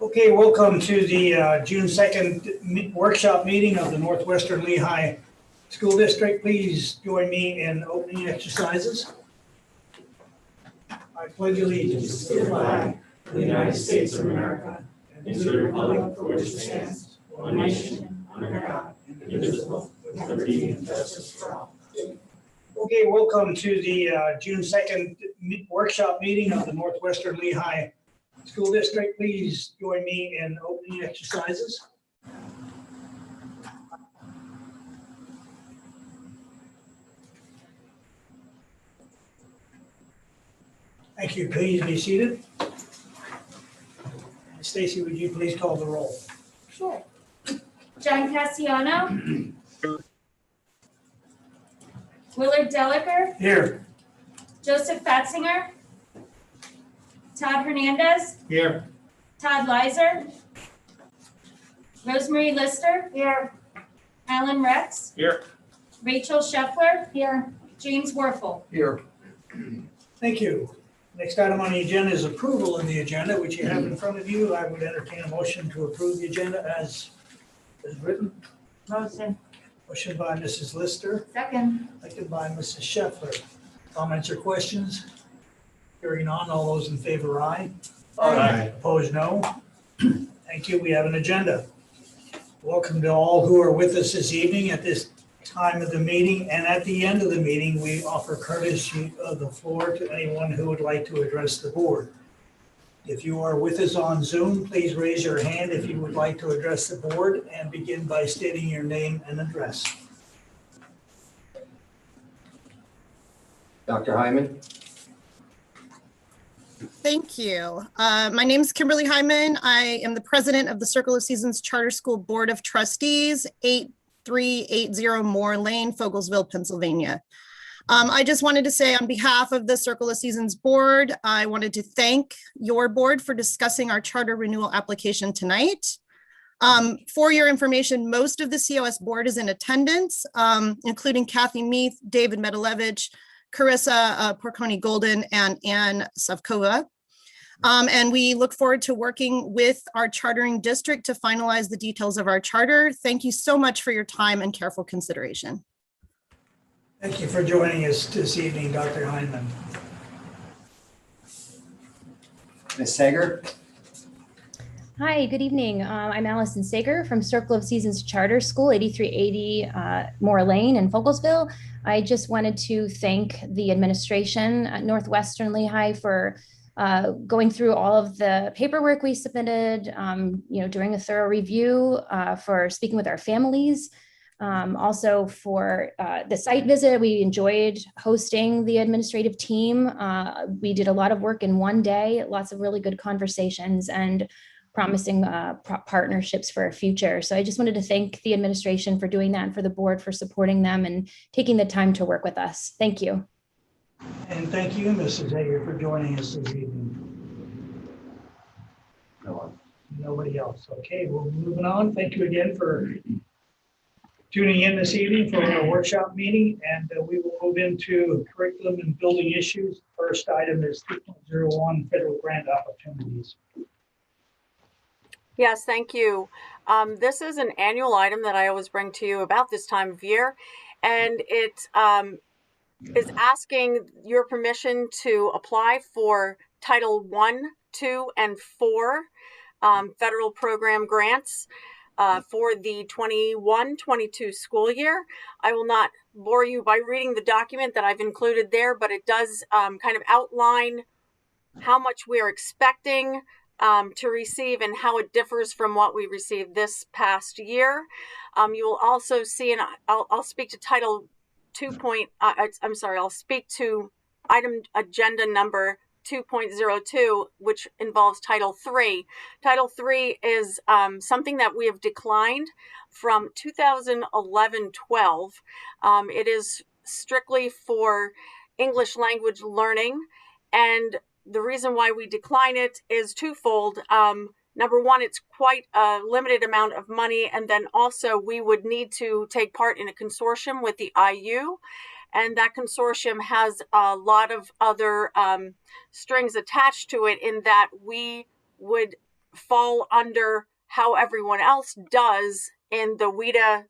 Okay, welcome to the June 2nd workshop meeting of the Northwestern Lehigh School District. Please join me in opening exercises. I pledge allegiance to the flag of the United States of America and to the republic for which it stands, one nation, under God, indivisible, with liberty and justice for all. Okay, welcome to the June 2nd workshop meeting of the Northwestern Lehigh School District. Please join me in opening exercises. Thank you. Please be seated. Stacy, would you please call the roll? Sure. John Cassiano. Willard Dellicker. Here. Joseph Fatzinger. Todd Hernandez. Here. Todd Leiser. Rosemary Lister. Here. Alan Rex. Here. Rachel Scheffler. Here. James Werfel. Here. Thank you. Next item on the agenda is approval of the agenda, which you have in front of you. I would entertain a motion to approve the agenda as written. Motion. Motion by Mrs. Lister, Second. second by Mrs. Scheffler. Comments or questions? Hearing none, all those in favor, aye. Aye. Opposed, no. Thank you. We have an agenda. Welcome to all who are with us this evening at this time of the meeting, and at the end of the meeting, we offer courtesy of the floor to anyone who would like to address the board. If you are with us on Zoom, please raise your hand if you would like to address the board and begin by stating your name and address. Dr. Hyman. Thank you. My name is Kimberly Hyman. I am the president of the Circle of Seasons Charter School Board of Trustees, 8380 Moore Lane, Fogelsville, Pennsylvania. I just wanted to say on behalf of the Circle of Seasons Board, I wanted to thank your board for discussing our charter renewal application tonight. For your information, most of the COS board is in attendance, including Kathy Meath, David Medalevich, Carissa Porconi Golden, and Ann Savkova. And we look forward to working with our chartering district to finalize the details of our charter. Thank you so much for your time and careful consideration. Thank you for joining us this evening, Dr. Hyman. Ms. Sager. Hi, good evening. I'm Alison Sage from Circle of Seasons Charter School, 8380 Moore Lane in Fogelsville. I just wanted to thank the administration at Northwestern Lehigh for going through all of the paperwork we submitted, doing a thorough review, for speaking with our families. Also for the site visit, we enjoyed hosting the administrative team. We did a lot of work in one day, lots of really good conversations and promising partnerships for our future. So I just wanted to thank the administration for doing that and for the board for supporting them and taking the time to work with us. Thank you. And thank you, Mrs. Hager, for joining us this evening. No one. Nobody else. Okay, well, moving on. Thank you again for tuning in this evening for our workshop meeting, and we will move into curriculum and building issues. First item is 3.01 federal grant opportunities. Yes, thank you. This is an annual item that I always bring to you about this time of year, and it is asking your permission to apply for Title 1, 2, and 4 federal program grants for the 21-22 school year. I will not bore you by reading the document that I've included there, but it does kind of outline how much we are expecting to receive and how it differs from what we received this past year. You will also see, and I'll speak to Title 2. I'll speak to item agenda number 2.02, which involves Title 3. Title 3 is something that we have declined from 2011-12. It is strictly for English language learning, and the reason why we decline it is twofold. Number one, it's quite a limited amount of money, and then also we would need to take part in a consortium with the IU. and that consortium has a lot of other strings attached to it, in that we would fall under how everyone else does in the WIDA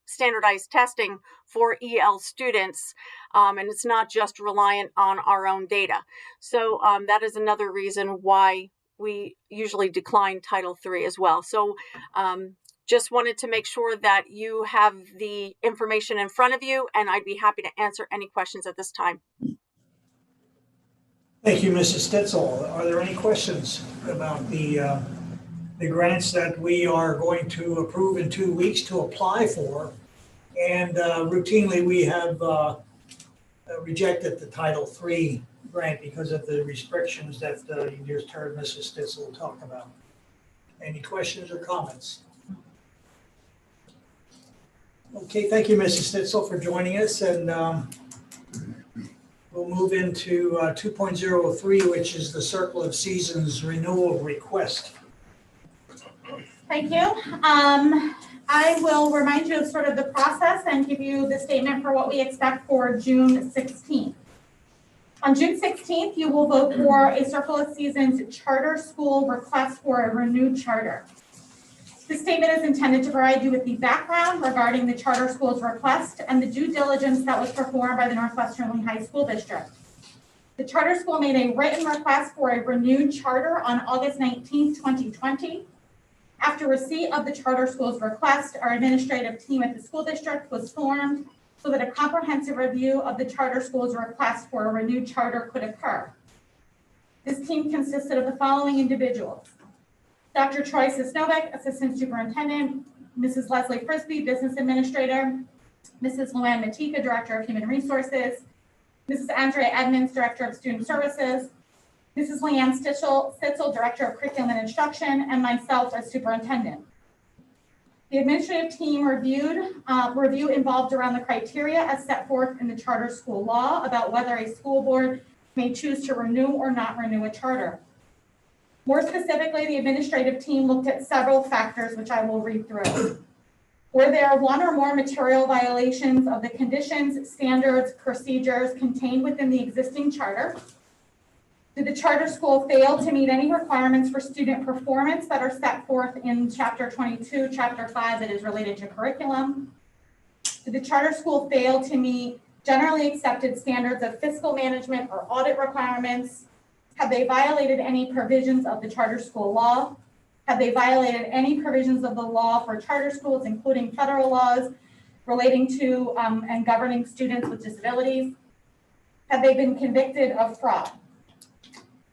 standardized testing for EL students, and it's not just reliant on our own data. So that is another reason why we usually decline Title III as well. So just wanted to make sure that you have the information in front of you, and I'd be happy to answer any questions at this time. Thank you, Mrs. Stitzel. Are there any questions about the grants that we are going to approve in 2 weeks to apply for? And routinely, we have rejected the Title III grant because of the restrictions that you just heard Mrs. Stitzel talk about. Any questions or comments? Okay, thank you, Mrs. Stitzel, for joining us, and we'll move into 2.03, which is the Circle of Seasons renewal request. Thank you. I will remind you of sort of the process and give you the statement for what we expect for June 16th. On June 16th, you will vote for a Circle of Seasons charter school request for a renewed charter. This statement is intended to provide you with the background regarding the charter school's request and the due diligence that was performed by the Northwestern Lee High School District. The charter school made a written request for a renewed charter on August 19th, 2020. After receipt of the charter school's request, our administrative team at the school district was formed so that a comprehensive review of the charter school's request for a renewed charter could occur. This team consisted of the following individuals: Dr. Troy Sisnovic, Assistant Superintendent, Mrs. Leslie Frisbee, Business Administrator, Mrs. Luann Matika, Director of Human Resources, Mrs. Andrea Edmonds, Director of Student Services, Mrs. Leanne Stitzel, Director of Curriculum and Instruction, and myself as Superintendent. The administrative team review involved around the criteria as set forth in the charter school law about whether a school board may choose to renew or not renew a charter. More specifically, the administrative team looked at several factors, which I will read through. Were there one or more material violations of the conditions, standards, procedures contained within the existing charter? Did the charter school fail to meet any requirements for student performance that are set forth in Chapter 22, Chapter 5 that is related to curriculum? Did the charter school fail to meet generally accepted standards of fiscal management or audit requirements? Have they violated any provisions of the charter school law? Have they violated any provisions of the law for charter schools, including federal laws relating to and governing students with disabilities? Have they been convicted of fraud?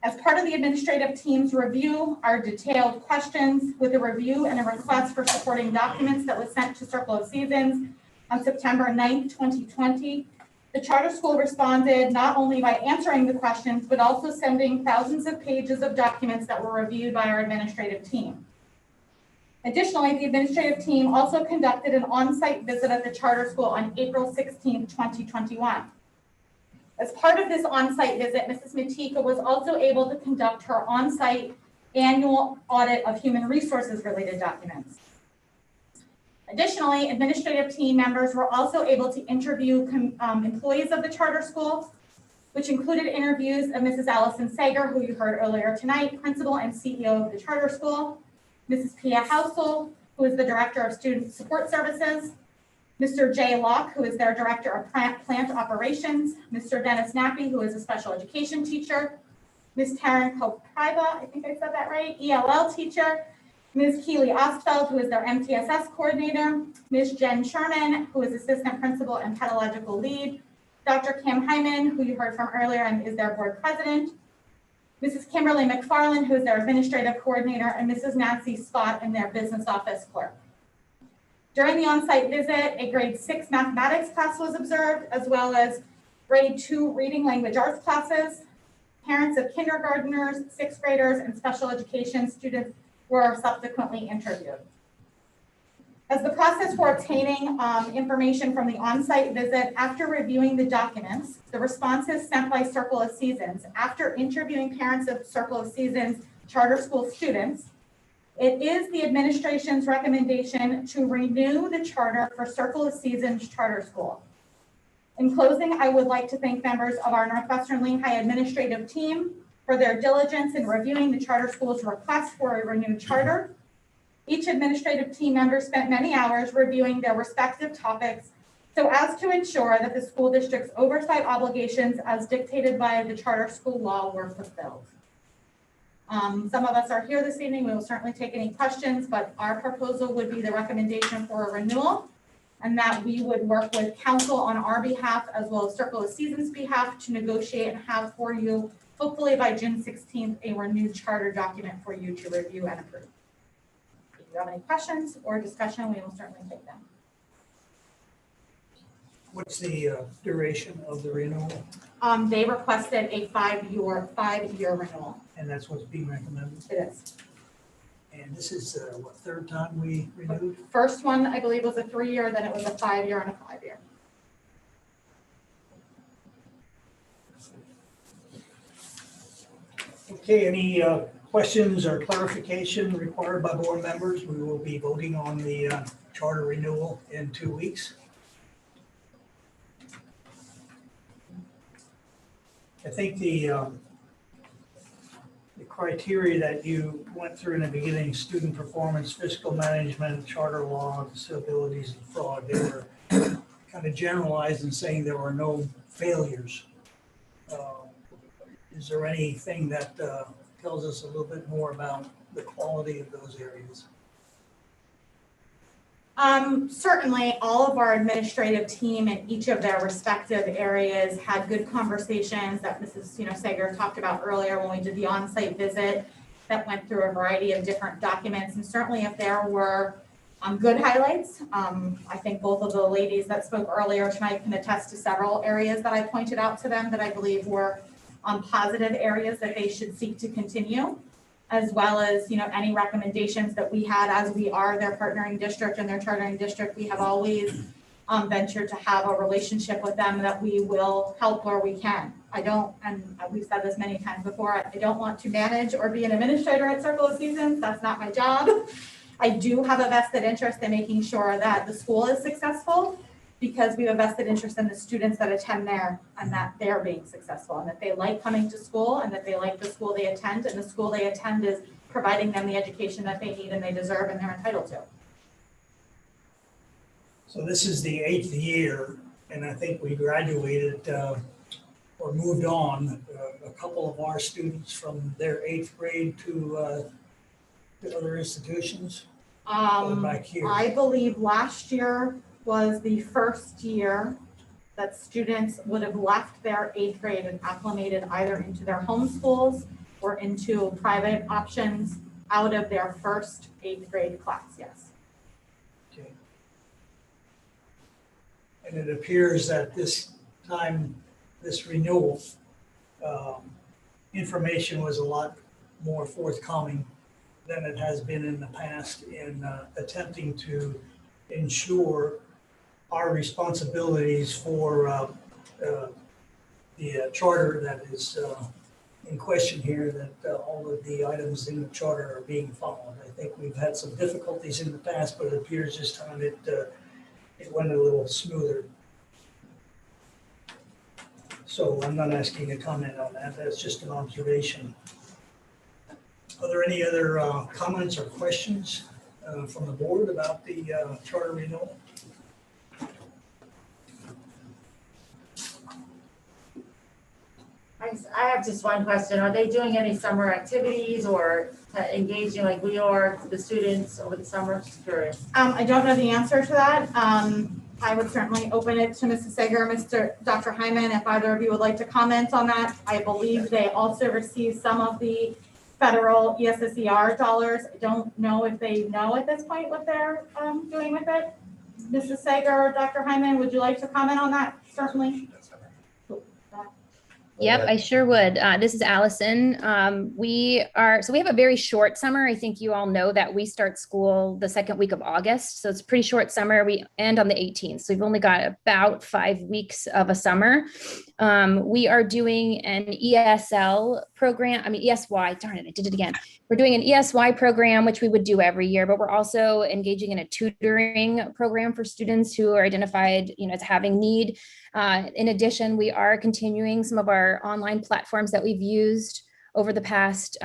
As part of the administrative team's review are detailed questions with a review and a request for supporting documents that was sent to Circle of Seasons on September 9th, 2020. The charter school responded not only by answering the questions, but also sending thousands of pages of documents that were reviewed by our administrative team. Additionally, the administrative team also conducted an on-site visit at the charter school on April 16th, 2021. As part of this on-site visit, Mrs. Matika was also able to conduct her on-site annual audit of human resources related documents. Additionally, administrative team members were also able to interview employees of the charter school, which included interviews of Mrs. Alison Sage, who you heard earlier tonight, principal and CEO of the charter school, Mrs. Pia Housel, who is the Director of Student Support Services, Mr. Jay Locke, who is their Director of Plant Operations, Mr. Dennis Nappy, who is a special education teacher, Ms. Taryn Kopriva, I think I said that right, ELL teacher, Ms. Keely Ostfeld, who is their MTSS coordinator, Ms. Jen Sherman, who is assistant principal and pedagogical lead, Dr. Kim Hyman, who you heard from earlier and is their board president, Mrs. Kimberly McFarland, who is their administrative coordinator, and Mrs. Nancy Scott in their business office clerk. During the on-site visit, a grade 6 mathematics class was observed, as well as grade 2 reading language arts classes. Parents of kindergartners, 6th graders, and special education students were subsequently interviewed. As the process for obtaining information from the on-site visit, after reviewing the documents, the responses sent by Circle of Seasons, after interviewing parents of Circle of Seasons charter school students, it is the administration's recommendation to renew the charter for Circle of Seasons Charter School. In closing, I would like to thank members of our Northwestern Lehigh administrative team for their diligence in reviewing the charter school's request for a renewed charter. Each administrative team member spent many hours reviewing their respective topics so as to ensure that the school district's oversight obligations as dictated by the charter school law were fulfilled. Some of us are here this evening. We will certainly take any questions, but our proposal would be the recommendation for a renewal, and that we would work with council on our behalf as well as Circle of Seasons behalf to negotiate and have for you, hopefully by June 16th, a renewed charter document for you to review and approve. If you have any questions or discussion, we will certainly take them. What's the duration of the renewal? They requested a five-year renewal. And that's what's being recommended. It is. And this is what, third time we renewed? First one, I believe, was a 3-year, then it was a 5-year and a 5-year. Okay, any questions or clarification required by board members? We will be voting on the charter renewal in 2 weeks. I think the criteria that you went through in the beginning, student performance, fiscal management, charter law, disabilities, and fraud, they were kind of generalized in saying there were no failures. Is there anything that tells us a little bit more about the quality of those areas? Certainly, all of our administrative team in each of their respective areas had good conversations that Mrs. Sager talked about earlier when we did the on-site visit that went through a variety of different documents. And certainly if there were good highlights, I think both of the ladies that spoke earlier tonight can attest to several areas that I pointed out to them that I believe were positive areas that they should seek to continue, as well as, any recommendations that we had as we are their partnering district and their chartering district. We have always ventured to have a relationship with them that we will help where we can. I don't, and we've said this many times before, I don't want to manage or be an administrator at Circle of Seasons. That's not my job. I do have a vested interest in making sure that the school is successful, because we have a vested interest in the students that attend there and that they're being successful and that they like coming to school and that they like the school they attend, and the school they attend is providing them the education that they need and they deserve and they're entitled to. So this is the 8th year, and I think we graduated or moved on a couple of our students from their 8th grade to other institutions. Back here. I believe last year was the first year that students would have left their 8th grade and acclimated either into their home schools or into private options out of their first 8th grade class, yes. Okay. And it appears that this time, this renewal, information was a lot more forthcoming than it has been in the past in attempting to ensure our responsibilities for the charter that is in question here, that all of the items in the charter are being followed. I think we've had some difficulties in the past, but it appears this time it went a little smoother. So I'm not asking a comment on that. That's just an observation. Are there any other comments or questions from the board about the charter renewal? I have just one question. Are they doing any summer activities or engaging like we are the students over the summer? Just curious. I don't know the answer to that. I would certainly open it to Mrs. Sager, Dr. Hyman, if either of you would like to comment on that. I believe they also receive some of the federal ESSER dollars. I don't know if they know at this point what they're doing with it. Mrs. Sager or Dr. Hyman, would you like to comment on that? Certainly. Yep, I sure would. This is Allison. We have a very short summer. I think you all know that we start school the second week of August. So it's a pretty short summer. We end on the 18th. So we've only got about 5 weeks of a summer. We are doing an ESL program. I mean, ESY, darn it, I did it again. We're doing an ESY program, which we would do every year, but we're also engaging in a tutoring program for students who are identified, as having need. In addition, we are continuing some of our online platforms that we've used over the past,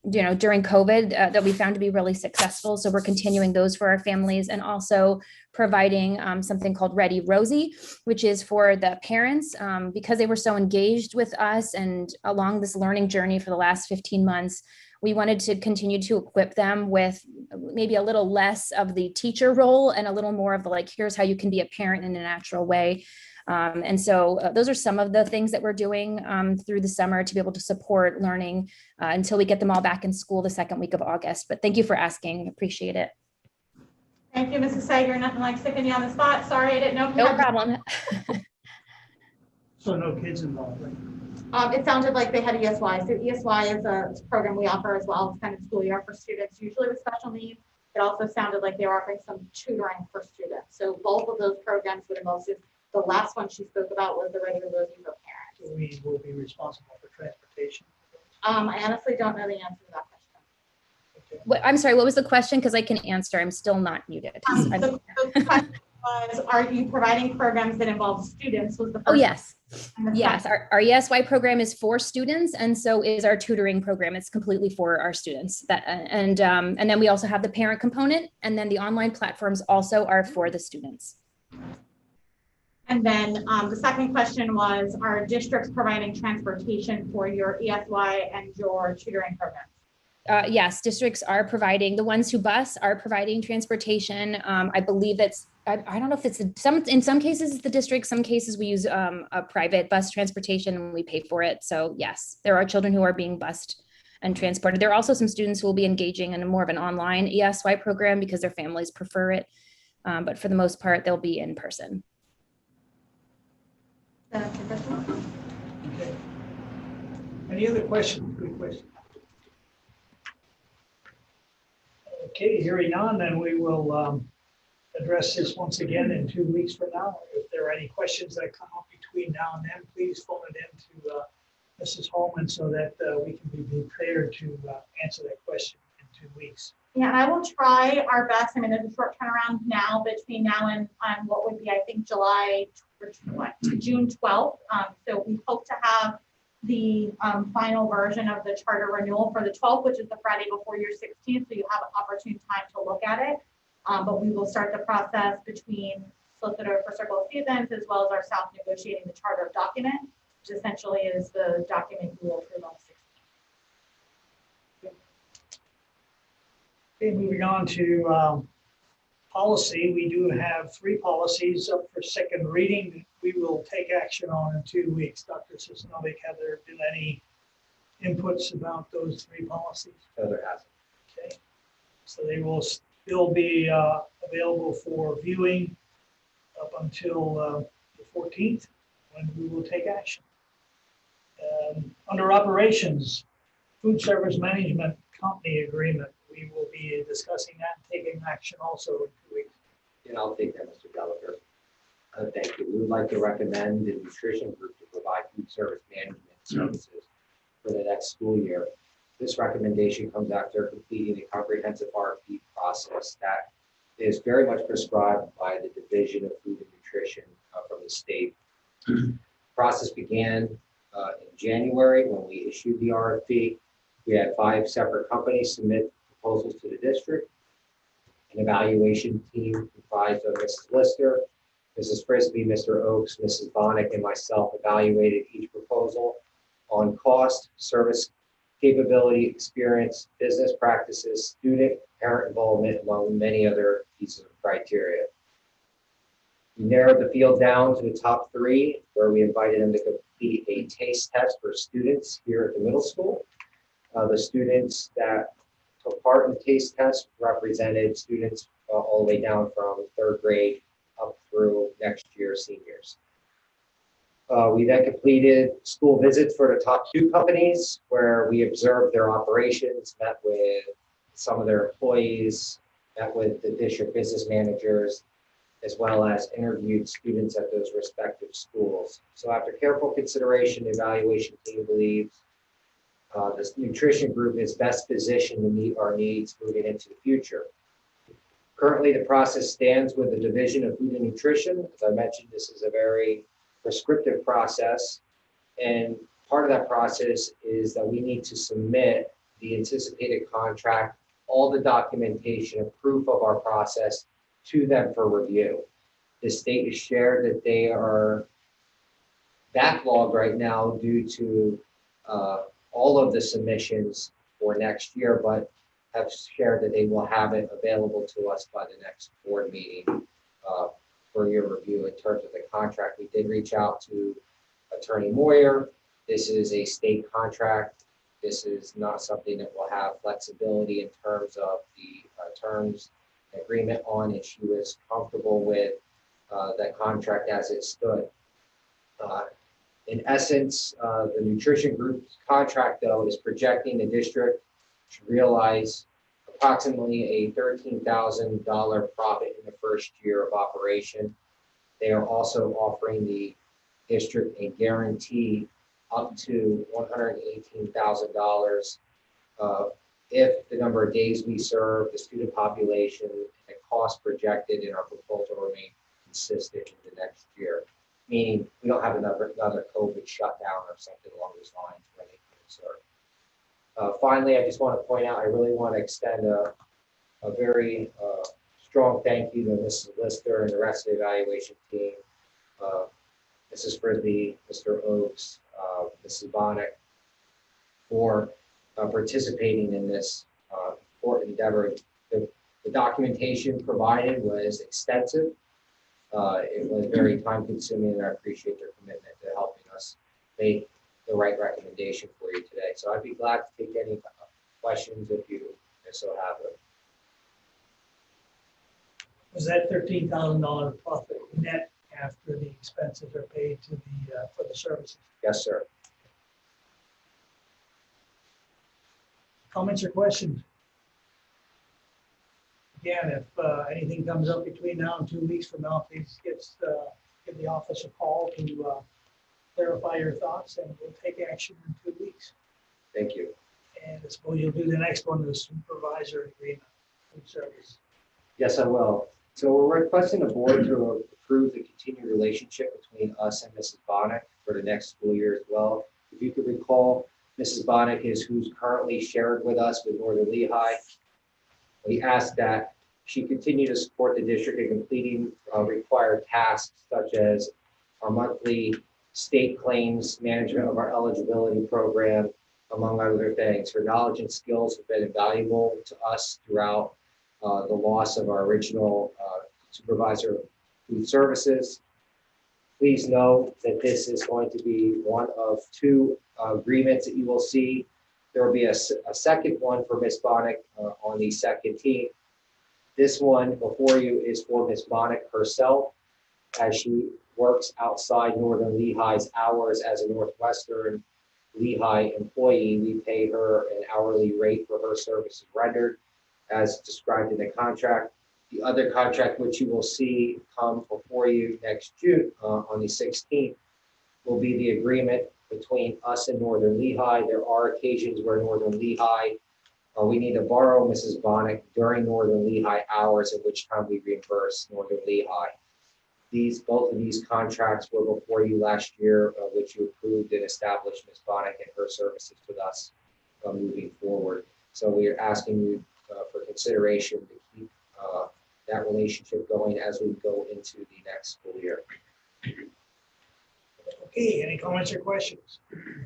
during COVID that we found to be really successful. So we're continuing those for our families and also providing something called Ready Rosie, which is for the parents because they were so engaged with us and along this learning journey for the last 15 months. We wanted to continue to equip them with maybe a little less of the teacher role and a little more of the here's how you can be a parent in a natural way. And so those are some of the things that we're doing through the summer to be able to support learning until we get them all back in school the second week of August. But thank you for asking. Appreciate it. Thank you, Mrs. Sager. Nothing like sticking you on the spot. Sorry, I didn't know. No problem. So no kids involved, right? It sounded like they had ESY. So ESY is a program we offer as well. It's kind of school year for students, usually with special needs. It also sounded like they were offering some tutoring for students. So both of those programs would involve students. The last one she spoke about was the Ready Rosie for parents. So we will be responsible for transportation. I honestly don't know the answer to that question. Okay. I'm sorry, what was the question? Because I can answer. I'm still not muted. The question was, are you providing programs that involve students? Was the first Oh, yes. and the Yes, our ESY program is for students, and so is our tutoring program. It's completely for our students. And then we also have the parent component, and then the online platforms also are for the students. And then the second question was, are districts providing transportation for your ESY and your tutoring programs? Yes, districts are providing, the ones who bus are providing transportation. I believe that's, I don't know if it's in some cases it's the district, some cases we use a private bus transportation and we pay for it. So yes, there are children who are being bused and transported. There are also some students who will be engaging in more of an online ESY program because their families prefer it. But for the most part, they'll be in person. Okay. Any other questions? Good question. Okay, hearing none, then we will address this once again in 2 weeks from now. If there are any questions that come up between now and then, please phone it in to Mrs. Holman so that we can be prepared to answer that question in 2 weeks. Yeah, and I will try our best. I mean, there's a short turnaround now between now and what would be, I think, July to June 12th. So we hope to have the final version of the charter renewal for the 12th, which is the Friday before your 16th. So you have an opportune time to look at it. But we will start the process between solicitor for Circle of Seasons as well as ourselves negotiating the charter document, which essentially is the document you will approve on the 16th. Okay, moving on to policy. We do have 3 policies up for second reading. We will take action on in 2 weeks. Dr. Sisnovic, have there been any inputs about those 3 policies? No, there hasn't. Okay, so they will still be available for viewing up until the 14th, when we will take action. Under operations, food service management company agreement, we will be discussing that and taking action also in 2 weeks. And I'll take that, Mr. Gallagher. Thank you. We would like to recommend the nutrition group to provide food service management services for the next school year. This recommendation comes after completing a comprehensive RFP process that is very much prescribed by the Division of Food and Nutrition from the state. The process began in January when we issued the RFP. We had 5 separate companies submit proposals to the district. An evaluation team comprised of Mrs. Lister, Mrs. Frisbee, Mr. Oakes, Mrs. Bonnick, and myself evaluated each proposal on cost, service capability, experience, business practices, student, parent involvement, among many other pieces of criteria. We narrowed the field down to the top 3, where we invited them to complete a taste test for students here at the middle school. The students that took part in the taste test represented students all the way down from 3rd grade up through next year seniors. We then completed school visits for the top 2 companies where we observed their operations, met with some of their employees, met with the district business managers, as well as interviewed students at those respective schools. So after careful consideration, the evaluation team believes this nutrition group is best positioned to meet our needs moving into the future. Currently, the process stands with the Division of Food and Nutrition. As I mentioned, this is a very prescriptive process. And part of that process is that we need to submit the anticipated contract, all the documentation and proof of our process to them for review. The state has shared that they are backlogged right now due to all of the submissions for next year, but have shared that they will have it available to us by the next board meeting for your review in terms of the contract. We did reach out to Attorney Moyer. This is a state contract. This is not something that will have flexibility in terms of the terms agreement on, and she was comfortable with that contract as it stood. In essence, the nutrition group's contract, though, is projecting the district to realize approximately a $13,000 profit in the first year of operation. They are also offering the district a guarantee up to $118,000 if the number of days we serve, the student population, and the cost projected in our proposal remain consistent in the next year. Meaning we don't have another COVID shutdown or something along those lines where they can serve. Finally, I just want to point out, I really want to extend a very strong thank you to Mrs. Lister and the rest of the evaluation team. Mrs. Fridley, Mr. Oakes, Mrs. Bonnick, for participating in this important endeavor. The documentation provided was extensive. It was very time consuming, and I appreciate their commitment to helping us make the right recommendation for you today. So I'd be glad to take any questions if you so have them. Was that $13,000 profit net after the expenses are paid to the for the services? Yes, sir. Comments or questions? Again, if anything comes up between now and 2 weeks from now, please give the office a call to clarify your thoughts, and we'll take action in 2 weeks. Thank you. And I suppose you'll do the next one, the supervisor agreement food service. Yes, I will. So we're requesting the board to approve the continued relationship between us and Mrs. Bonnick for the next school year as well. If you could recall, Mrs. Bonnick is who's currently shared with us with Northern Lehigh. We ask that she continue to support the district in completing required tasks such as our monthly state claims management of our eligibility program, among other things. Her knowledge and skills have been invaluable to us throughout the loss of our original supervisor of food services. Please know that this is going to be one of 2 agreements that you will see. There will be a second one for Ms. Bonnick on the 2nd. This one before you is for Ms. Bonnick herself, as she works outside Northern Lehigh's hours as a Northwestern Lehigh employee. We pay her an hourly rate for her services rendered as described in the contract. The other contract, which you will see come before you next June on the 16th, will be the agreement between us and Northern Lehigh. There are occasions where Northern Lehigh, we need to borrow Mrs. Bonnick during Northern Lehigh hours, at which time we reimburse Northern Lehigh. Both of these contracts were before you last year, which you approved and established Ms. Bonnick and her services with us moving forward. So we are asking you for consideration to keep that relationship going as we go into the next school year. Okay, any comments or questions?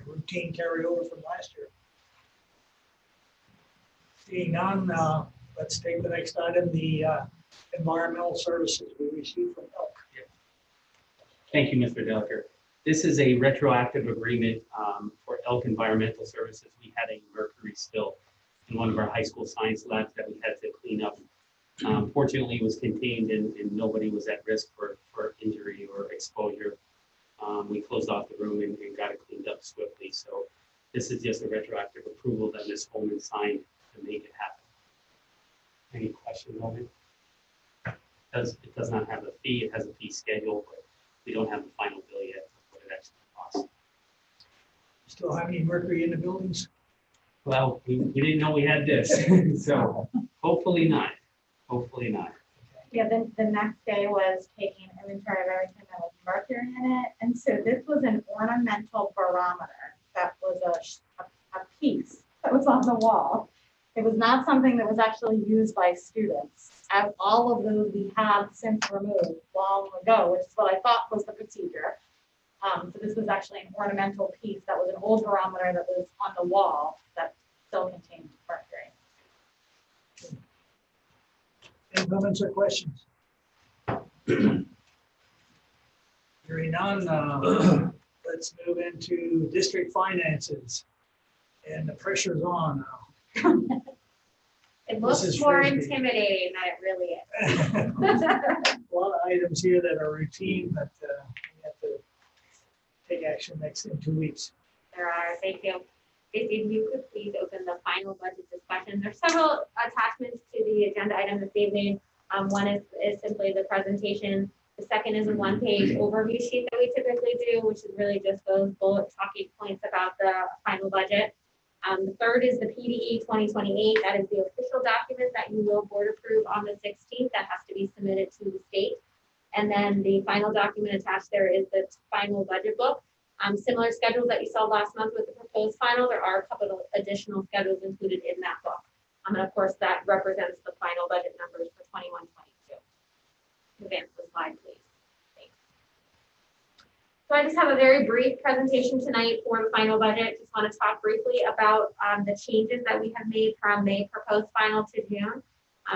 Routine carryover from last year. Seeing none, let's take the next item, the environmental services we received from Elk. Thank you, Mr. Delker. This is a retroactive agreement for Elk Environmental Services. We had a mercury spill in one of our high school science labs that we had to clean up. Fortunately, it was contained and nobody was at risk for injury or exposure. we closed off the room and got it cleaned up swiftly. So this is just a retroactive approval that Ms. Holman signed to make it happen. Any questions on it? It does not have a fee. It has a fee schedule, but we don't have the final bill yet of what it actually costs. Still have any Mercury in the buildings? Well, we didn't know we had this, so hopefully not. Hopefully not. Yeah, the next day was taking inventory of everything that was Mercury in it. And so this was an ornamental barometer that was a piece that was on the wall. It was not something that was actually used by students. As all of those we have since removed long ago, which is what I thought was the procedure. So this was actually an ornamental piece that was an old barometer that was on the wall that still contained mercury. Any comments or questions? Hearing none, let's move into district finances. And the pressure's on now. It This looks is more Frisbee. intimidating than it really is. A lot of items here that are routine, but we have to take action in 2 weeks. There are, thank you. If you could please open the final budget discussion. There's several attachments to the agenda item this evening. One is simply the presentation. The second is a one-page overview sheet that we typically do, which is really just those bullet talking points about the final budget. The third is the PDE 2028. That is the official document that you will board approve on the 16th. That has to be submitted to the state. And then the final document attached there is the final budget book. Similar schedules that you saw last month with the proposed final, there are a couple of additional schedules included in that book. And of course, that represents the final budget numbers for 21-22. Advance the slide, please. Thanks. So I just have a very brief presentation tonight for the final budget. Just want to talk briefly about the changes that we have made from May proposed final to June.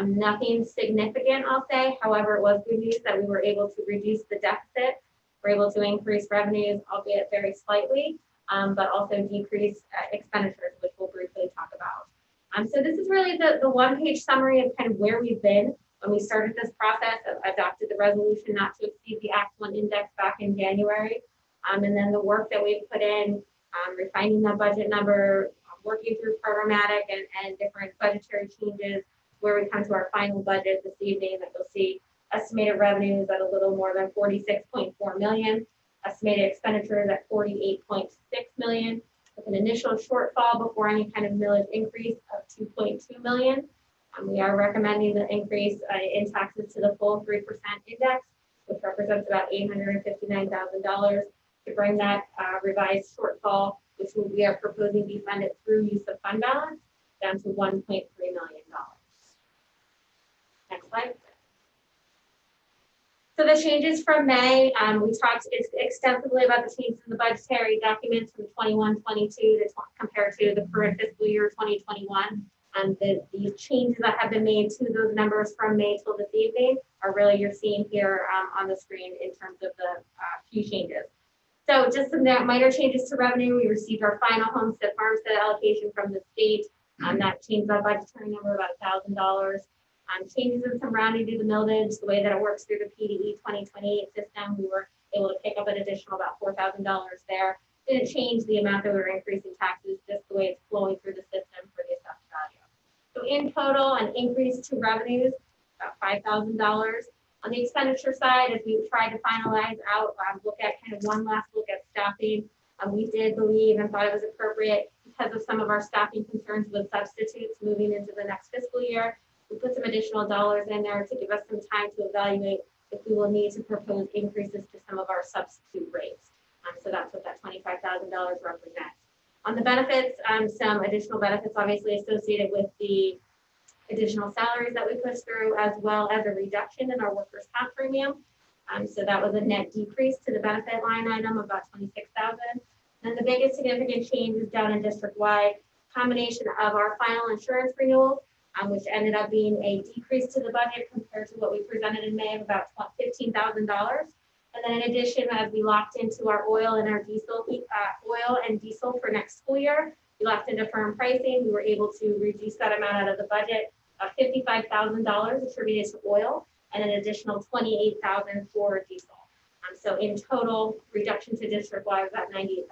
Nothing significant, I'll say. However, it was good news that we were able to reduce the deficit. We're able to increase revenues, albeit very slightly, but also decrease expenditures, which we'll briefly talk about. So this is really the one-page summary of kind of where we've been when we started this process, adopted the resolution not to exceed the Act 1 index back in January. And then the work that we've put in, refining the budget number, working through programmatic and different budgetary changes, where we come to our final budget this evening that you'll see estimated revenues at a little more than 46.4 million, estimated expenditures at 48.6 million, with an initial shortfall before any kind of millage increase of 2.2 million. We are recommending the increase in taxes to the full 3% index, which represents about $859,000 to bring that revised shortfall, which we are proposing be funded through use of fund balance, down to $1.3 million. Next slide. So the changes from May, we talked extensively about the changes in the budgetary documents from 21-22 to compared to the current fiscal year 2021. And the changes that have been made to those numbers from May till this evening are really you're seeing here on the screen in terms of the few changes. So just some minor changes to revenue. We received our final Homestead farmstead allocation from the state. That changed our budgetary number about $1,000. Changes in some rounding to the millage, the way that it works through the PDE 2028 system, we were able to pick up an additional about $4,000 there. Didn't change the amount that we were increasing taxes, just the way it's flowing through the system for the assessed value. So in total, an increase to revenues, about $5,000. On the expenditure side, as we tried to finalize out, look at kind of one last look at staffing, we did believe and thought it was appropriate because of some of our staffing concerns with substitutes moving into the next fiscal year. We put some additional dollars in there to give us some time to evaluate if we will need to propose increases to some of our substitute rates. So that's what that $25,000 represents. On the benefits, some additional benefits obviously associated with the additional salaries that we pushed through, as well as a reduction in our workers' comp premium. So that was a net decrease to the benefit line item of about $26,000. And the biggest significant change is down in district-wide combination of our final insurance renewals, which ended up being a decrease to the budget compared to what we presented in May of about $15,000. And then in addition, as we locked into our oil and our diesel, for next school year, we locked into firm pricing. We were able to reduce that amount out of the budget of $55,000 attributed to oil and an additional $28,000 for diesel. So in total, reduction to district-wide about $98,000.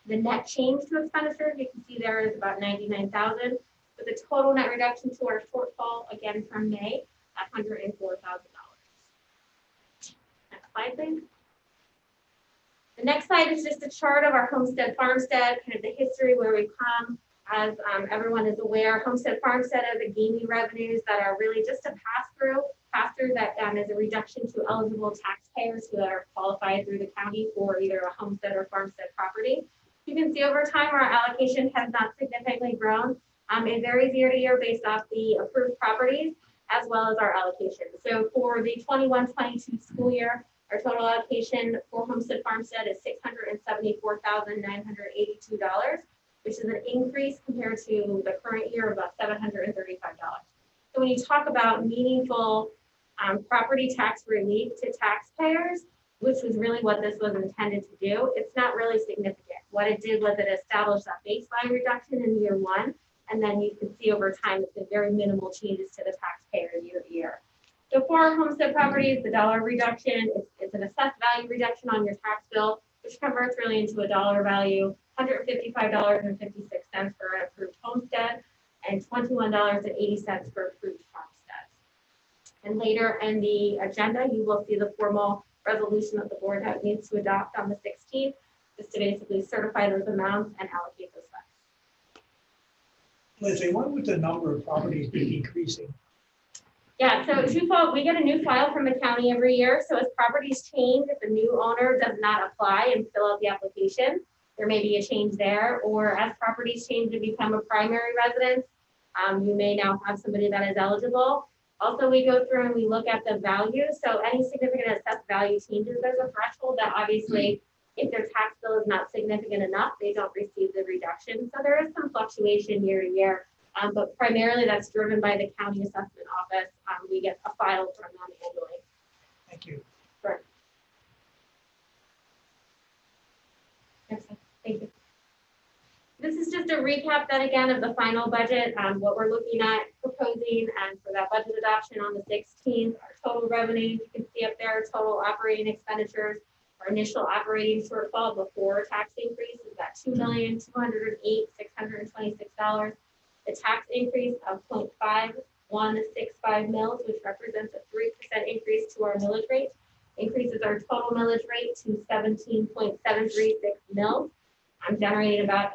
The net change to expenditures, you can see there is about $99,000, with a total net reduction to our shortfall, again from May, at $104,000. Next slide, please. The next slide is just a chart of our Homestead Farmstead, kind of the history where we've come. As everyone is aware, Homestead Farmstead are the gaming revenues that are really just a pass-through that is a reduction to eligible taxpayers who are qualified through the county for either a homestead or farmstead property. You can see over time our allocation has not significantly grown. It varies year to year based off the approved properties as well as our allocation. So for the 21-22 school year, our total allocation for Homestead Farmstead is $674,982, which is an increase compared to the current year of about $735. So when you talk about meaningful property tax relief to taxpayers, which was really what this was intended to do, it's not really significant. What it did was it established that baseline reduction in year one, and then you can see over time it's been very minimal changes to the taxpayer year to year. So for our homestead properties, the dollar reduction, it's an assessed value reduction on your tax bill, which converts really into a dollar value, $155.56 for an approved homestead, and $21.80 for approved farmstead. And later in the agenda, you will see the formal resolution that the board needs to adopt on the 16th, just to basically certify those amounts and allocate those funds. Leslie, why would the number of properties be decreasing? Yeah, so we get a new file from the county every year. So as properties change, if a new owner does not apply and fill out the application, there may be a change there. Or as properties change and become a primary residence, you may now have somebody that is eligible. Also, we go through and we look at the value. So any significant assessed value changes, there's a threshold that obviously, if their tax bill is not significant enough, they don't receive the reduction. So there is some fluctuation year to year, but primarily that's driven by the county assessment office. We get a file from them annually. Thank you. Sure. Next slide. Thank you. This is just a recap then again of the final budget, what we're looking at proposing and for that budget adoption on the 16th. Our total revenue, you can see up there, total operating expenditures. Our initial operating shortfall before tax increase is at $2,208,626. The tax increase of 0.5165 mils, which represents a 3% increase to our millage rate, increases our total millage rate to 17.736 mils. I'm generating about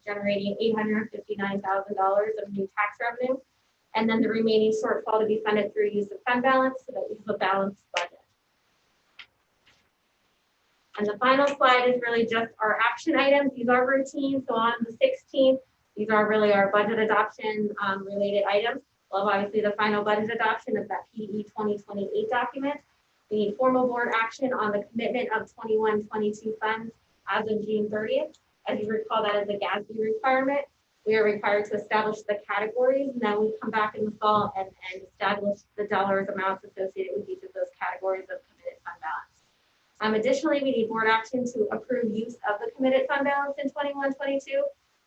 generating $859,000 of new tax revenue. And then the remaining shortfall to be funded through use of fund balance so that we have a balanced budget. And the final slide is really just our action items. These are routine. So on the 16th, these are really our budget adoption related items. We'll have obviously the final budget adoption of that PE 2028 document. We need formal board action on the commitment of 21-22 funds as of June 30th. As you recall, that is a GASB requirement. We are required to establish the categories, and then we come back in the fall and establish the dollars amounts associated with each of those categories of committed fund balance. Additionally, we need board action to approve use of the committed fund balance in 21-22.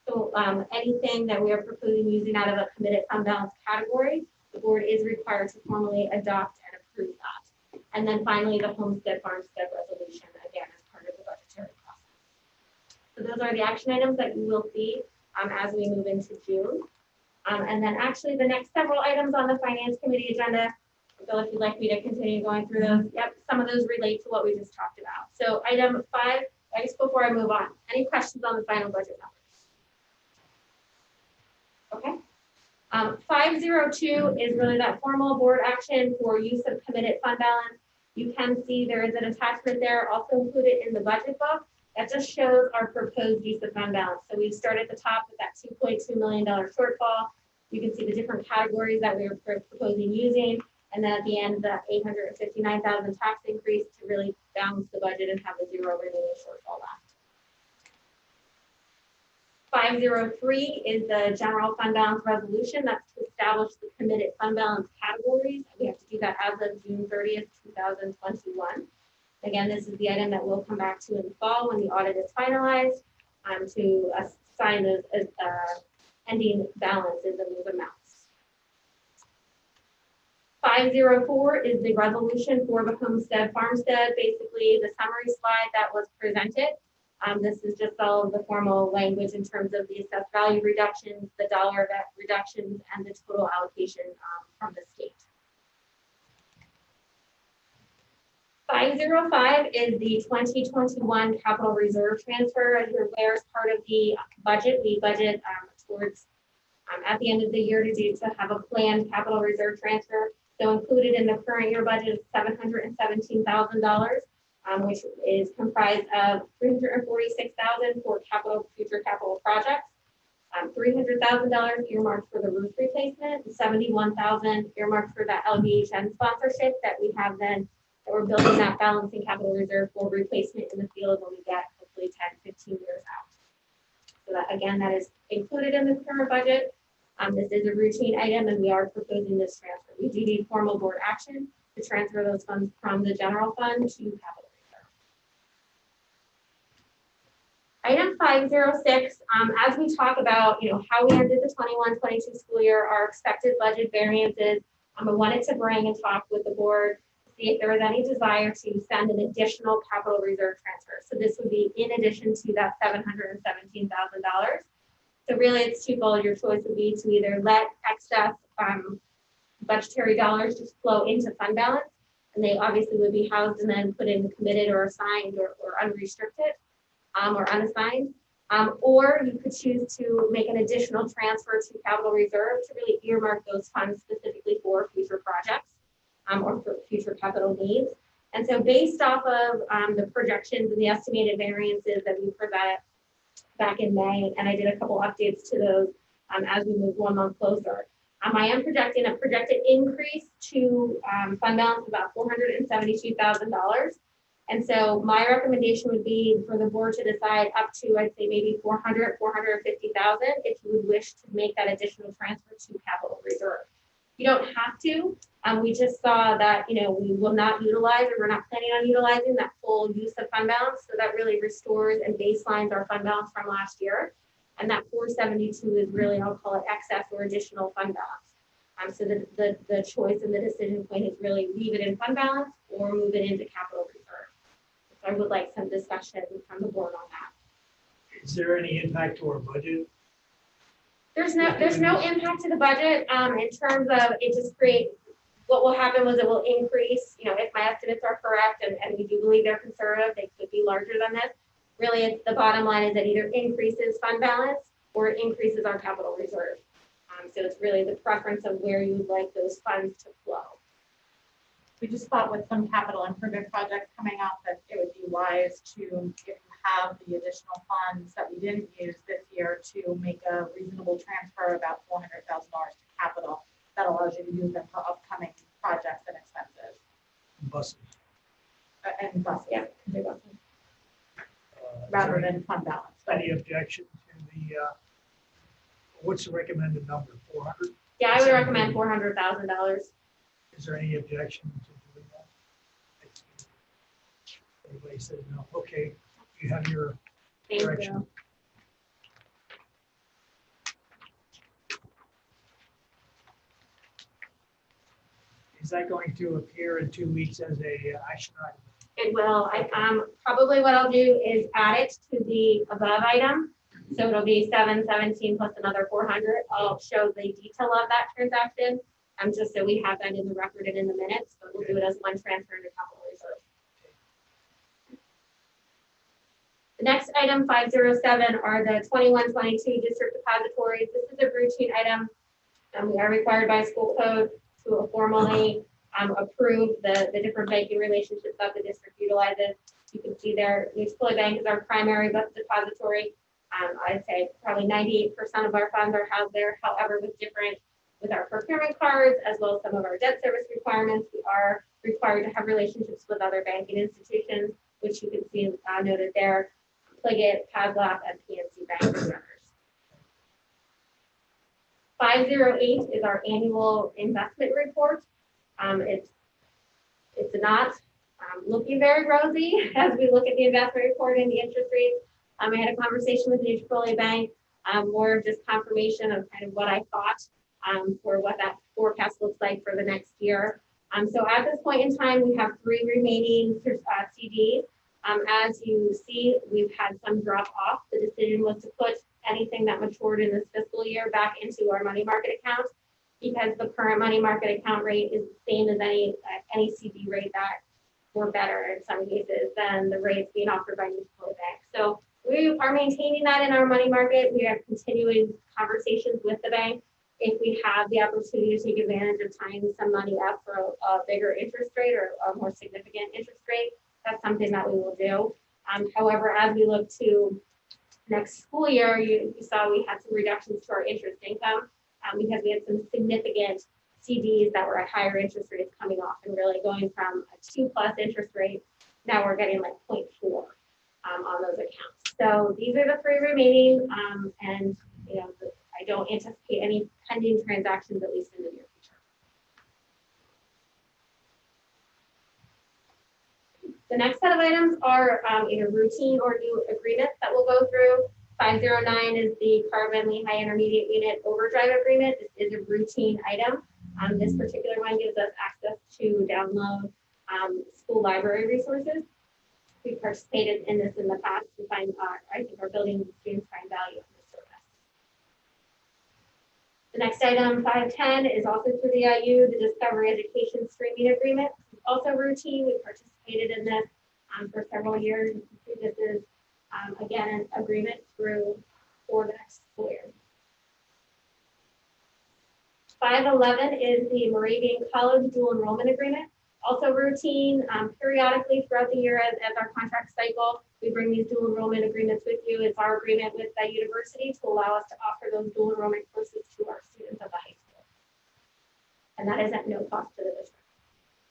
So anything that we are proposing using out of a committed fund balance category, the board is required to formally adopt and approve that. And then finally, the homestead farmstead resolution, again, as part of the budgetary process. So those are the action items that you will see as we move into June. And then actually the next several items on the finance committee agenda, Bill, if you'd like me to continue going through those. Yep, some of those relate to what we just talked about. So item 5, I guess before I move on, any questions on the final budget numbers? Okay. 502 is really that formal board action for use of committed fund balance. You can see there is an attachment there also included in the budget book that just shows our proposed use of fund balance. So we start at the top with that $2.2 million shortfall. You can see the different categories that we are proposing using. And then at the end, the $859,000 tax increase to really balance the budget and have a zero remaining shortfall left. 503 is the general fund balance resolution. That's to establish the committed fund balance categories. We have to do that as of June 30th, 2021. Again, this is the item that we'll come back to in the fall when the audit is finalized to assign those ending balances of those amounts. 504 is the resolution for the Homestead farmstead, basically the summary slide that was presented. This is just all of the formal language in terms of the assessed value reductions, the dollar reductions, and the total allocation from the state. 505 is the 2021 capital reserve transfer. As you're aware, as part of the budget, we budget towards at the end of the year to have a planned capital reserve transfer. So included in the current year budget is $717,000, which is comprised of $346,000 for future capital projects, $300,000 earmarked for the roof replacement, $71,000 earmarked for that LVHN sponsorship that we have then, that we're building that balancing capital reserve for replacement in the field when we get hopefully 10, 15 years out. So that, again, that is included in the current budget. This is a routine item and we are proposing this transfer. We do need formal board action to transfer those funds from the general fund to capital reserve. Item 506, as we talk about, how we ended the 21-22 school year, our expected budget variances, I wanted to bring and talk with the board, see if there was any desire to send an additional capital reserve transfer. So this would be in addition to that $717,000. So really it's twofold. Your choice would be to either let excess budgetary dollars just flow into fund balance, and they obviously would be housed and then put in committed or assigned or unrestricted or unassigned. Or you could choose to make an additional transfer to capital reserve to really earmark those funds specifically for future projects or for future capital needs. And so based off of the projections and the estimated variances that we provided back in May, and I did a couple updates to those as we move 1 month closer. I am projecting a projected increase to fund balance of about $472,000. And so my recommendation would be for the board to decide up to, I'd say maybe 400, 450,000 if you would wish to make that additional transfer to capital reserve. You don't have to. We just saw that, we will not utilize, or we're not planning on utilizing that full use of fund balance. So that really restores and baselines our fund balance from last year. And that 472 is really, I'll call it excess or additional fund balance. So the choice and the decision point is really leave it in fund balance or move it into capital reserve. So I would like some discussion from the board on that. Is there any impact to our budget? There's no impact to the budget in terms of it just create. What will happen was it will increase, if my estimates are correct and we do believe they're conservative, they could be larger than this. Really, it's the bottom line is that either increases fund balance or it increases our capital reserve. So it's really the preference of where you would like those funds to flow. We just thought with some capital improvement projects coming up that it would be wise to, if you have the additional funds that we didn't use this year, to make a reasonable transfer about $400,000 to capital that allows you to use them for upcoming projects and expenses. Buses. And buses. Yeah, buses. Rather than fund balance. Any objection to the, what's the recommended number, 400? Yeah, I would recommend $400,000. Is there any objection to doing that? Everybody says no. Okay, you have your Thank direction. you. Is that going to appear in 2 weeks as a action item? It will. Probably what I'll do is add it to the above item. So it'll be 717 plus another 400. I'll show the detail of that transaction. Just so we have that in the record and in the minutes, but we'll do it as one transfer into capital reserve. The next item, 507, are the 21-22 district depositories. This is a routine item. We are required by school code to formally approve the different banking relationships that the district utilizes. You can see there, New Chipotle Bank is our primary depository. I'd say probably 98% of our funds are housed there. However, with our procurement cards, as well as some of our debt service requirements, we are required to have relationships with other banking institutions, which you can see noted there, Pliget, Padlock, and PNC Bank partners. 508 is our annual investment report. It's not looking very rosy as we look at the investment report and the interest rates. I had a conversation with New Chipotle Bank, more of just confirmation of kind of what I thought for what that forecast looks like for the next year. So at this point in time, we have 3 remaining CDs. As you see, we've had some drop off. The decision was to put anything that matured in this fiscal year back into our money market account, because the current money market account rate is the same as any CD rate that were better in some cases than the rates being offered by municipal banks. So we are maintaining that in our money market. We are continuing conversations with the bank. If we have the opportunity to take advantage of tying some money up for a bigger interest rate or a more significant interest rate, that's something that we will do. However, as we look to next school year, you saw we had some reductions to our interest income because we had some significant CDs that were at higher interest rates coming off and really going from a 2+ interest rate. Now we're getting like 0.4 on those accounts. So these are the 3 remaining, and I don't anticipate any pending transactions, at least in the near future. The next set of items are either routine or new agreements that we'll go through. 509 is the Carbon Lehigh Intermediate Unit Overdrive Agreement. This is a routine item. This particular one gives us access to download school library resources. We participated in this in the past to find, I think our building students find value in this service. The next item, 510, is also through the IU, the Discovery Education Streaming Agreement. It's also routine. We participated in this for several years. This is, again, an agreement for the next school year. 511 is the Moravian College Dual Enrollment Agreement. Also routine, periodically throughout the year as our contract cycle, we bring these dual enrollment agreements with you. It's our agreement with that university to allow us to offer those dual enrollment courses to our students at the high school. And that is at no cost to the district.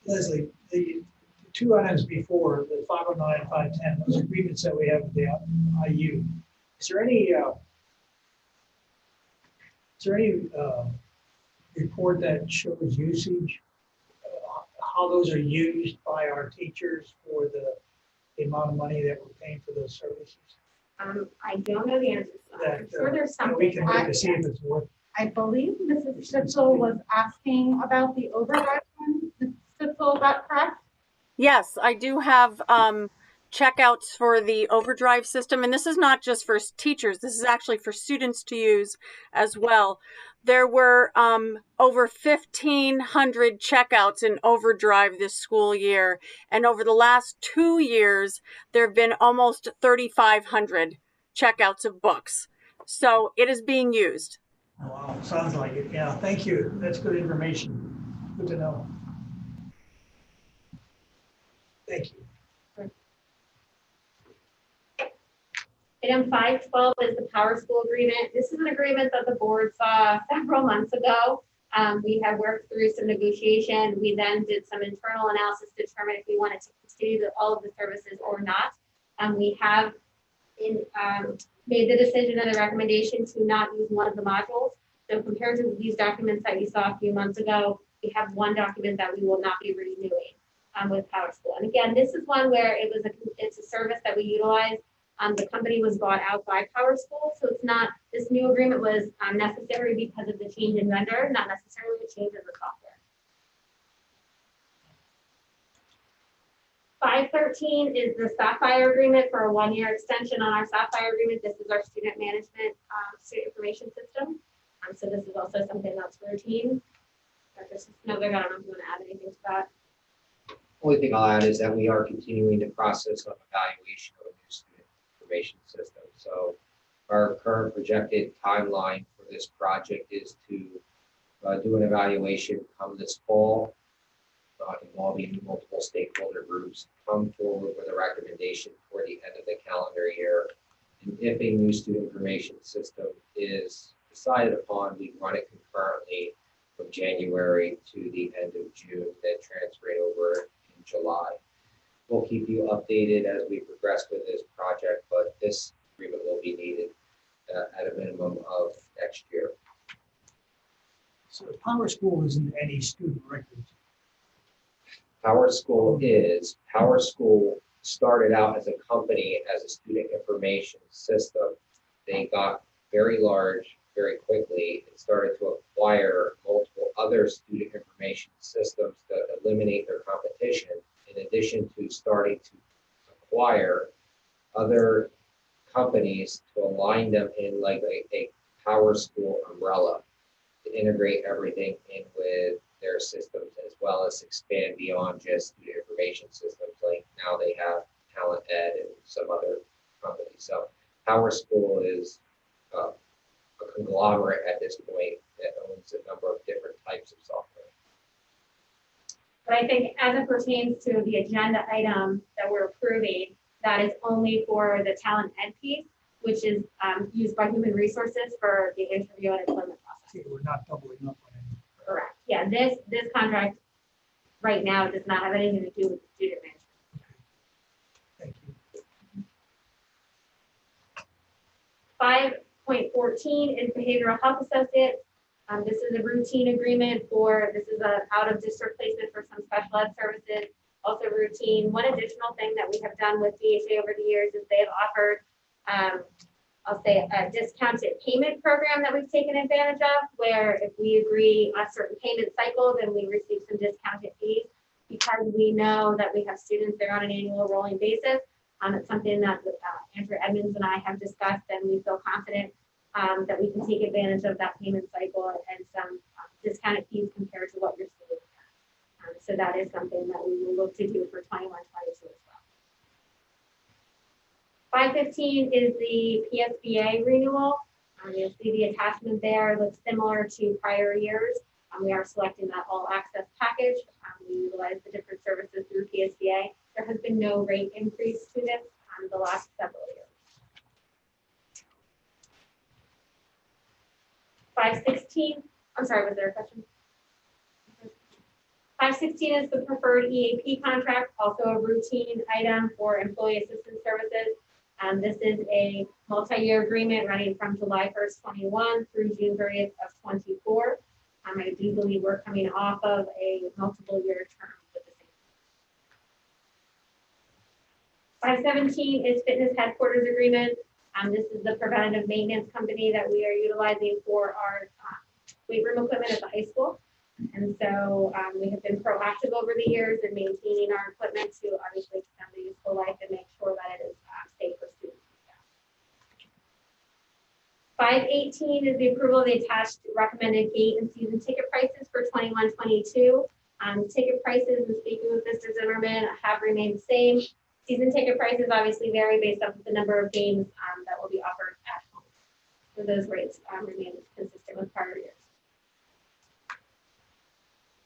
Leslie, the 2 items before, the 509 and 510, those agreements that we have with the IU, is there any report that shows usage, how those are used by our teachers for the amount of money that we're paying for those services? I don't know the answer to that. I'm sure there's something. We can look to see if it's worth. I believe Mrs. Schnitzel was asking about the Overdrive one. Mrs. Schnitzel, is that correct? Yes, I do have checkouts for the Overdrive system, and this is not just for teachers. This is actually for students to use as well. There were over 1,500 checkouts in Overdrive this school year, and over the last 2 years, there have been almost 3,500 checkouts of books. So it is being used. Wow, sounds like it. Yeah, thank you. That's good information. Good to know. Thank you. Item 512 is the PowerSchool agreement. This is an agreement that the board saw several months ago. We have worked through some negotiation. We then did some internal analysis to determine if we wanted to continue all of the services or not. We have made the decision and the recommendation to not use one of the modules. So compared to these documents that you saw a few months ago, we have one document that we will not be renewing with PowerSchool. And again, this is one where it's a service that we utilize. The company was bought out by PowerSchool, so it's not, this new agreement was necessary because of the change in vendor, not necessarily the change in the software. 513 is the Sapphire agreement for a 1-year extension on our Sapphire agreement. This is our student management student information system. So this is also something that's routine. Dr. Novak, I don't know if you want to add anything to that. Only thing I'll add is that we are continuing the process of evaluation of a new student information system. So our current projected timeline for this project is to do an evaluation come this fall, involving multiple stakeholder groups, come forward with a recommendation for the end of the calendar year. And if a new student information system is decided upon, we run it concurrently from January to the end of June, then transfer it over in July. We'll keep you updated as we progress with this project, but this agreement will be needed at a minimum of next year. So PowerSchool isn't any student records. PowerSchool started out as a company, as a student information system. They got very large very quickly and started to acquire multiple other student information systems to eliminate their competition, in addition to starting to acquire other companies to align them in like a PowerSchool umbrella to integrate everything in with their systems, as well as expand beyond just student information systems. Like now they have Talent Ed and some other companies. So PowerSchool is a conglomerate at this point that owns a number of different types of software. But I think as it pertains to the agenda item that we're approving, that is only for the talent ed piece, which is used by human resources for the interview and employment process. Okay, we're not doubling up on anything. Correct. Yeah, this contract right now does not have anything to do with student management. Thank you. 5.14 is behavioral health associates. This is a routine agreement this is a out of district placement for some special ed services, also routine. One additional thing that we have done with DHA over the years is they've offered, I'll say a discounted payment program that we've taken advantage of, where if we agree on certain payment cycles and we receive some discounted fees, because we know that we have students there on an annual rolling basis. It's something that Andrew Edmonds and I have discussed, and we feel confident that we can take advantage of that payment cycle and some discounted fees compared to what you're seeing. So that is something that we will look to do for 21-22 as well. 5.15 is the PSA renewal. You'll see the attachment there looks similar to prior years. We are selecting that all access package. We utilize the different services through PSA. There has been no rate increase to this the last several years. 5.16, I'm sorry, was there a question? 5.16 is the preferred EAP contract, also a routine item for employee assistance services. This is a multi-year agreement running from July 1st, 21 through June 30th of 24. I do believe we're coming off of a multiple year term with the same. 5.17 is fitness headquarters agreement. This is the preventative maintenance company that we are utilizing for our weight room equipment at the high school. And so we have been proactive over the years in maintaining our equipment to obviously extend the useful life and make sure that it is safe for students and staff. 5.18 is the approval of the attached recommended gate and season ticket prices for 21-22. Ticket prices, and speaking with Mr. Zimmerman, have remained the same. Season ticket prices obviously vary based off of the number of games that will be offered at home. So those rates remain consistent with prior years.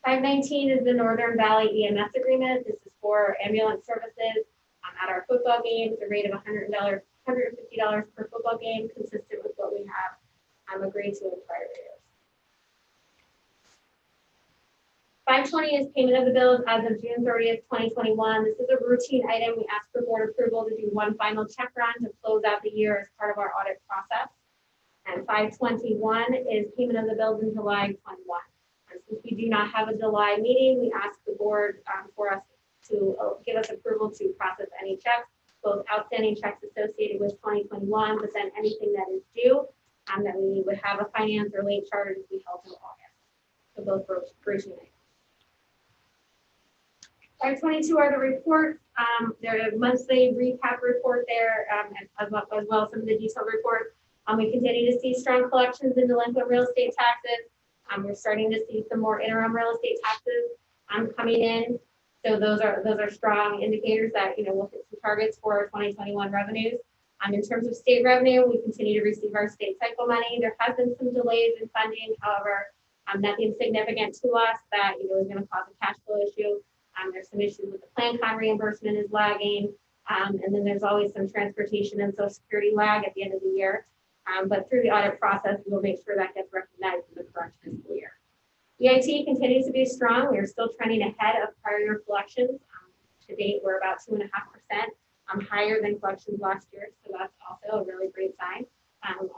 5.19 is the Northern Valley EMS Agreement. This is for ambulance services at our football games, a rate of $150 per football game, consistent with what we have agreed to in prior years. 5.20 is payment of the bills as of June 30th, 2021. This is a routine item. We ask for board approval to do one final check run to close out the year as part of our audit process. And 5.21 is payment of the bills in July 21. And since we do not have a July meeting, we ask the board for us to give us approval to process any checks, both outstanding checks associated with 2021, but then anything that is due that we would have a finance or late charge to be held in August. So both routine items. 5.22 are the reports. There are monthly recap report there, as well as some of the detailed reports. We continue to see strong collections in delinquent real estate taxes. We're starting to see some more interim real estate taxes coming in. So those are strong indicators that we'll hit some targets for our 2021 revenues. In terms of state revenue, we continue to receive our state cycle money. There has been some delays in funding, however, nothing significant to us that is going to cause a cash flow issue. There's some issues with the plan con reimbursement is lagging, and then there's always some transportation and Social Security lag at the end of the year. But through the audit process, we'll make sure that gets recognized in the correct fiscal year. EIT continues to be strong. We are still trending ahead of prior year collections. To date, we're about 2.5% higher than collections last year, so that's also a really great sign.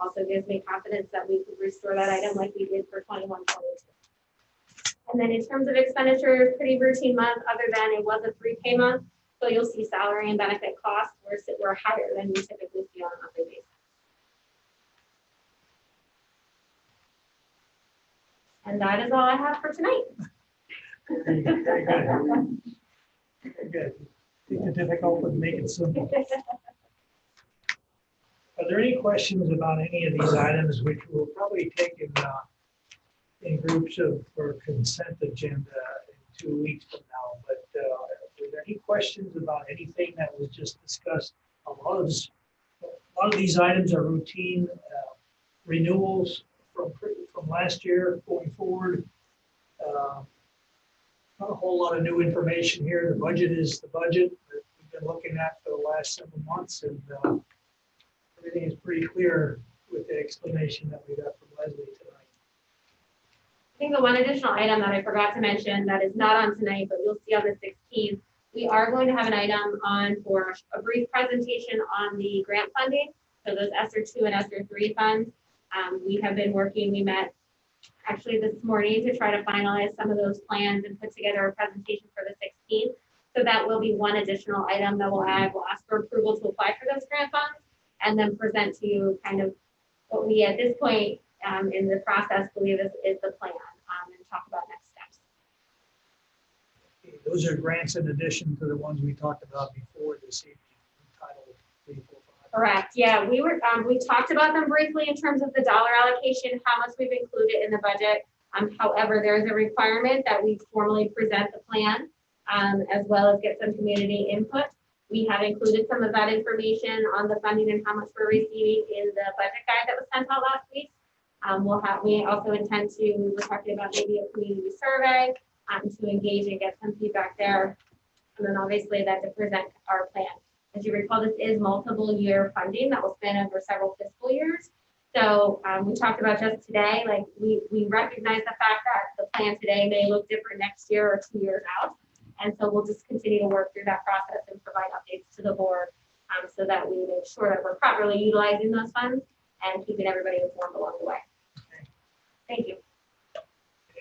Also gives me confidence that we can restore that item like we did for 21-22. And then in terms of expenditures, pretty routine month, other than it was a 3-pay month. So you'll see salary and benefit costs were higher than we typically see on a monthly basis. And that is all I have for tonight. Very good. Very good. Very good. Take the difficult and make it simple. Are there any questions about any of these items, which we'll probably take in groups of for consent agenda in 2 weeks from now? But are there any questions about anything that was just discussed? A lot of these items are routine renewals from last year going forward. Not a whole lot of new information here. The budget is the budget that we've been looking at for the last several months, and everything is pretty clear with the explanation that we got from Leslie tonight. I think the one additional item that I forgot to mention that is not on tonight, but you'll see on the 16th, we are going to have an item on for a brief presentation on the grant funding. So those ESSER 2 and ESSER 3 funds. We have been working, we met actually this morning to try to finalize some of those plans and put together a presentation for the 16th. So that will be one additional item that we'll add. We'll ask for approval to apply for those grant funds and then present to you kind of what we at this point in the process believe is the plan and talk about next steps. Those are grants in addition to the ones we talked about before this evening, Title 3, 4, 5. Correct. Yeah, we talked about them briefly in terms of the dollar allocation, how much we've included in the budget. However, there is a requirement that we formally present the plan as well as get some community input. We have included some of that information on the funding and how much we're receiving in the budget guide that was sent out last week. We also intend to, we're talking about maybe a community survey to engage and get some feedback there. And then obviously that to present our plan. As you recall, this is multiple year funding that will span over several fiscal years. So we talked about just today, like we recognize the fact that the plan today may look different next year or 2 years out. And so we'll just continue to work through that process and provide updates to the board so that we make sure that we're properly utilizing those funds and keeping everybody informed along the way. Okay. Thank you.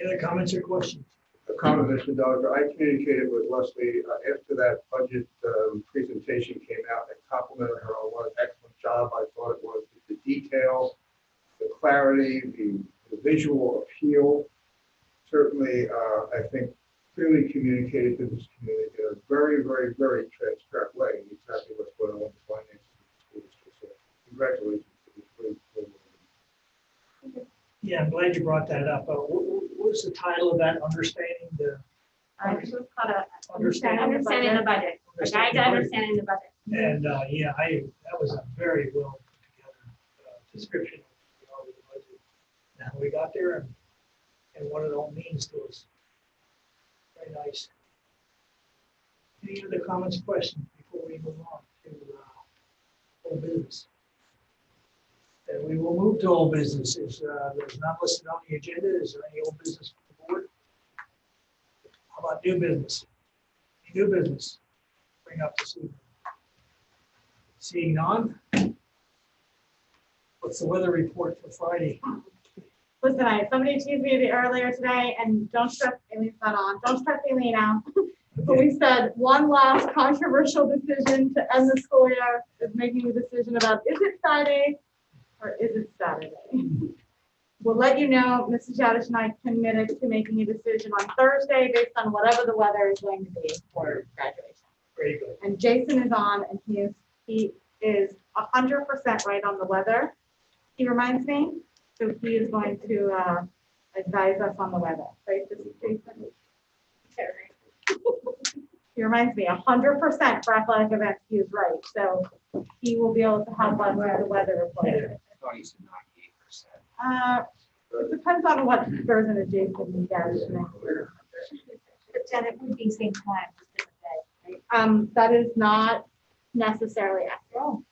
Any other comments or questions? A comment, Mr. Delager. I communicated with Leslie after that budget presentation came out and complimented her on what an excellent job I thought it was. The detail, the clarity, the visual appeal. Certainly, I think clearly communicated to this community in a very, very, very transparent way exactly what's going on with the finances of the school district. So congratulations. Yeah, I'm glad you brought that up. What was the title of that? Understanding the This was called understanding the budget. A guide to understanding the budget. And yeah, that was a very well put together description of the budget. Now we got there and what it all means to us. Very nice. Any other comments, questions before we move on to old business? And we will move to old business. There's not listed on the agenda. Is there any old business for the board? How about new business? New business. Bring up this evening. Seeing none. What's the weather report for Friday? Listen, somebody teased me earlier today, and don't stress, Amy's not on. Don't stress Amy now. But we said one last controversial decision to end the school year is making a decision about is it Friday or is it Saturday? We'll let you know. Mrs. Jadish and I committed to making a decision on Thursday based on whatever the weather is going to be for graduation. Very good. And Jason is on, and he is 100% right on the weather. He reminds me, so he is going to advise us on the weather. Right, this is Jason. He reminds me 100% for athletic events. He is right, so he will be able to help us with the weather report. I thought he said 98%. It depends on what goes into Jason. Then it would be same time, just different day, right? That is not necessarily accurate.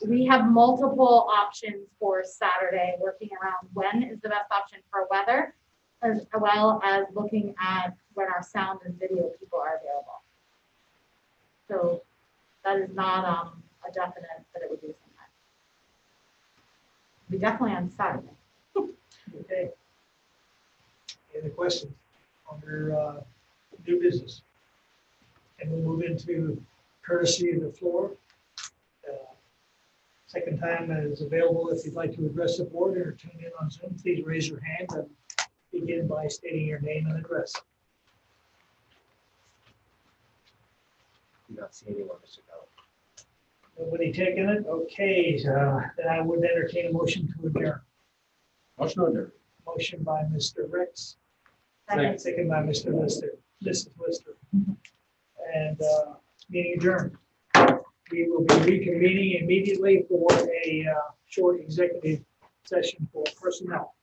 We have multiple options for Saturday, working around when is the best option for weather, as well as looking at when our sound and video people are available. So that is not a definite that it would be sometime. Be definitely on Saturday. Okay. Any other questions under new business? And we'll move into courtesy of the floor. Second time is available if you'd like to address the board or tune in on Zoom. Please raise your hand and begin by stating your name and address. Do not see anyone, Mr. Gallagher. Nobody taking it? Okay, then I would entertain a motion to adjourn. Motion to adjourn. Motion by Mr. Ricks, Second. second by Mr. Lister, Mrs. Lister. And meeting adjourned. We will be reconvening immediately for a short executive session for personnel.